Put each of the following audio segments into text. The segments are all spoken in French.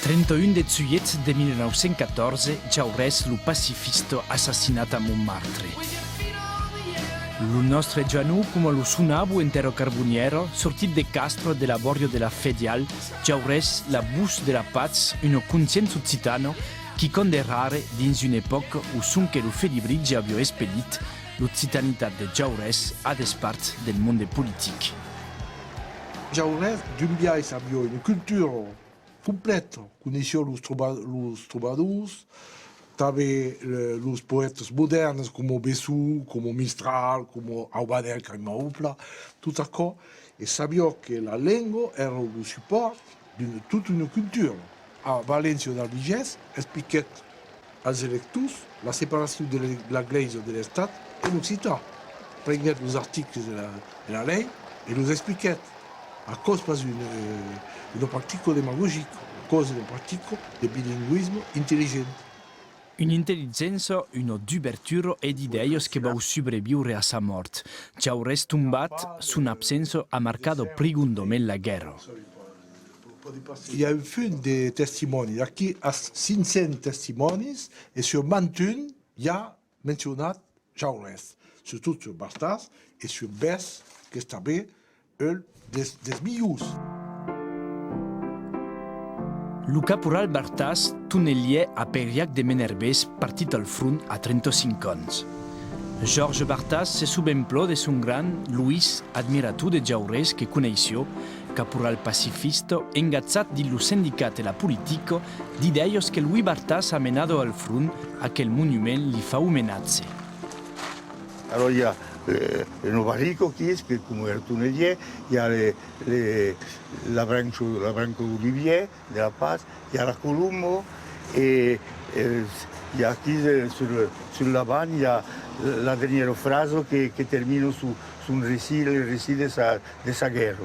31 de juillet de 1914, Jaurès, le pacifiste, assassinat a Montmartre. Lo nostro Gianù, come lo suonavo intero carboniero, sortit de Castro de laborio della Fedial, Jaurès la bus de la Paz, una conscienza occitano, qui conderrare dins un'epoca où sonque lo Fedibrigi abbia espedit l'occitanitat de Jaurès a despart del mondo politique. Jaurès, d'un biais abbia una cultura completa, conosceu los trovadors, també los poetes modernos como Bessou, como Mistral, como Aubanel, Caimaupla, tot això, e sabia que la lingua era el suport de tota una cultura. A València del Vigès expliquet als electors la separació de l'Església de l'Estat en occitan. Prenguet els articles de la llei i els expliquet. A cause pas une pratique démagogique, a cause d'un pratique de bilinguisme intelligent. Un'intelligenza, una d'ouverture e d'ideias che va sopravvivere a sa mort. Jaurès tombat, son absenza ha marcato profondamente la guerra. Il y a un film de testimoni. Aquí a 500 testimonis et sur 21 il y a mentionné Jaurès. Surtout sur Bartas et sur Bess, qui est també des millors. Le caporal Bartas, tonnelier a Périac de Menerbès, partit al front a 35 ans. Georges Bartas se souvenplò de son gran Louis, admiratiu de Jaurès que coneixio, caporal pacifista, engazzat dillo sindicat e la politica, d'ideias que Louis Bartas ha menado al front a quel monument li fa homenatge. Alors il y a le Novarico qui est, comme le tonnelier, il y a la branche d'Olivier de la Paz, il y a la Colombo, et il y a qui sur la banne, il y a la dernière phrase qui termine sur le récit de sa guerre.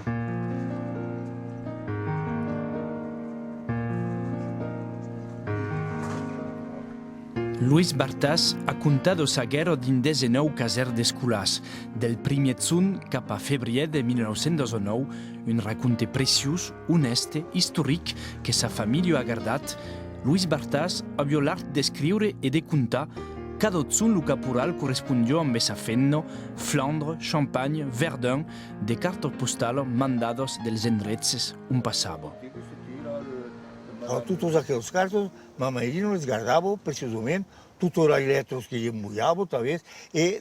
Louis Bartas ha contat sa guerra din 19 casers d'escolars, del primer juny cap a febrer de 1919, un raconte preciós, honeste, historic que sa família ha guardat. Louis Bartas ha l'art d'escriure e de contar cada juny lo caporal correspondió amb sa feina Flandre, Champagne, Verdun, de cartes postales mandades dels endrecs on passava. Tutti aquellos cartos, mamá y no les guardaba precisamente, todos los letras que yo embullaba, tal vez, y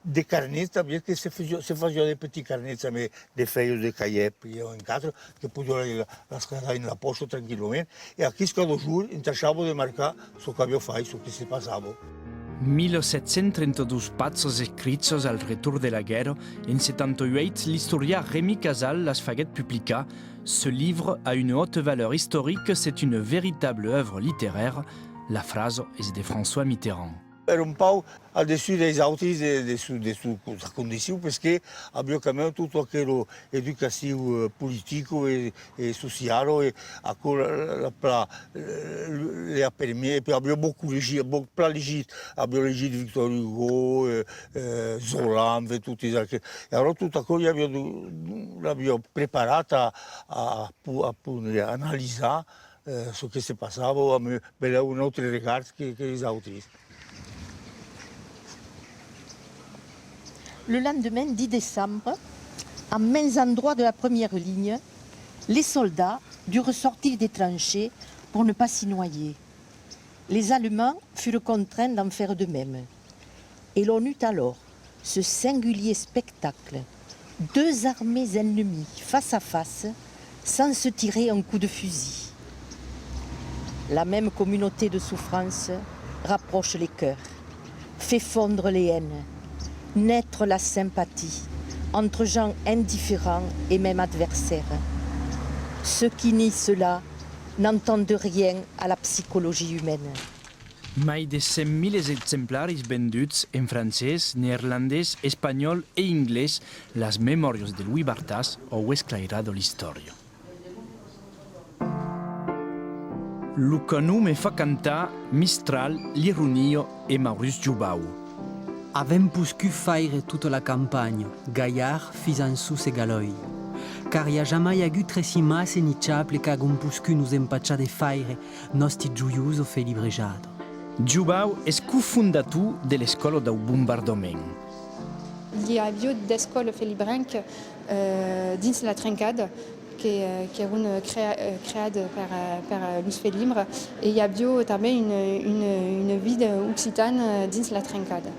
de carnet también, que se hacía de petit carnet también, de feios de cahier, en casa, que podía las cargar en la posta tranquilamente, y aquí cada jour, intentaba de marcar lo que había feito, lo que se pasaba. 1732 pazzos escrits al retour de la guerra. En 78, l'historien Rémi Casal las faguet publicar. Ce livre a une haute valeur historique, c'est une véritable œuvre littéraire. La phrase est de François Mitterrand. Era un pau al-dessus des autres de sa condition, parce qu'il y avait quand même tout aquello éducatif, politique et social, et lui a permis, et puis il a beaucoup légi, plein légi, il a légi de Victor Hugo, Zola, tout ça. Et alors tout à coup, il avait préparé à analyser ce qui se passait, avec un autre regard que les autres. Le lendemain 10 décembre, à mains endroits de la première ligne, les soldats durent sortir des tranchées pour ne pas s'y noyer. Les Allemands furent contraints d'en faire de même. Et l'on eut alors ce singulier spectacle, deux armées ennemies face à face, sans se tirer un coup de fusil. La même communauté de souffrance rapproche les cœurs, fait fondre les haines, naître la sympathie entre gens indifférents et même adversaires. Ceux qui nient cela n'entendent rien à la psychologie humaine. Mai de 100.000 exemplaris venduts en francès, néerlandès, espagnol e anglès, les memòries de Louis Bartas heu esclairado l'història. Lo que no me fa cantar Mistral, l'ironia e Maurice Jubau. Avem puscut faire toute la campagne, gaillard, fisançous et galois. car hi ha jamais hagut tresi mas ni chaple che hagun puscu nos empaccia de faire nosti gioius o felibrejado. Giubau è cofondato dell'Escola del Bombardamento. Il y a bio d'escola felibrenc dins la trencade qui est créée par Luz Felibre et il y a bio també une vide occitane dins la trencade.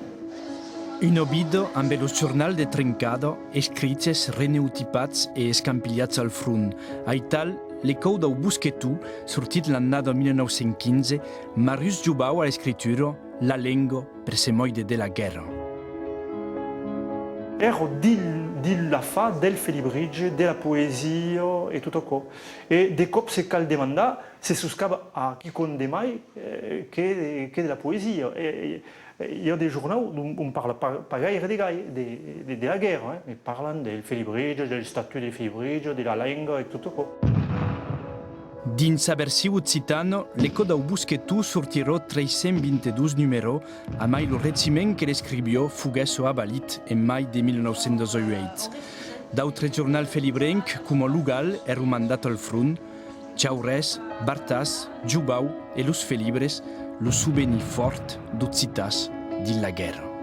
Un obido amb lo giornal de Trencado escrits reneutipats e escampillats al front. Aital, l'Ecou del Busquetú, sortit l'annada 1915, Marius Giubau a l'escritura La lingua per se moide della guerra. Ero dil la fa del felibrige, della poesia e tutto ciò. E de cop se cal demanda se suscava a chi conde mai che della poesia. Il y a des journaux où on ne parle pas gaire de la guerre, mais parlant del felibrige, del statut del felibrige, della lingua e tutto ciò. Dins sa versiu occitano, l'Eco del Busquetú sortirò 322 numero, a mai lo regiment che l'escribió fuguesso abalit en mai de 1908. D'autres giornal felibrenc, come Lugal, ero mandat al front, Chaurès, Bartas, Giubau e los felibres, lo souvenir fort d'occitas dilla guerra.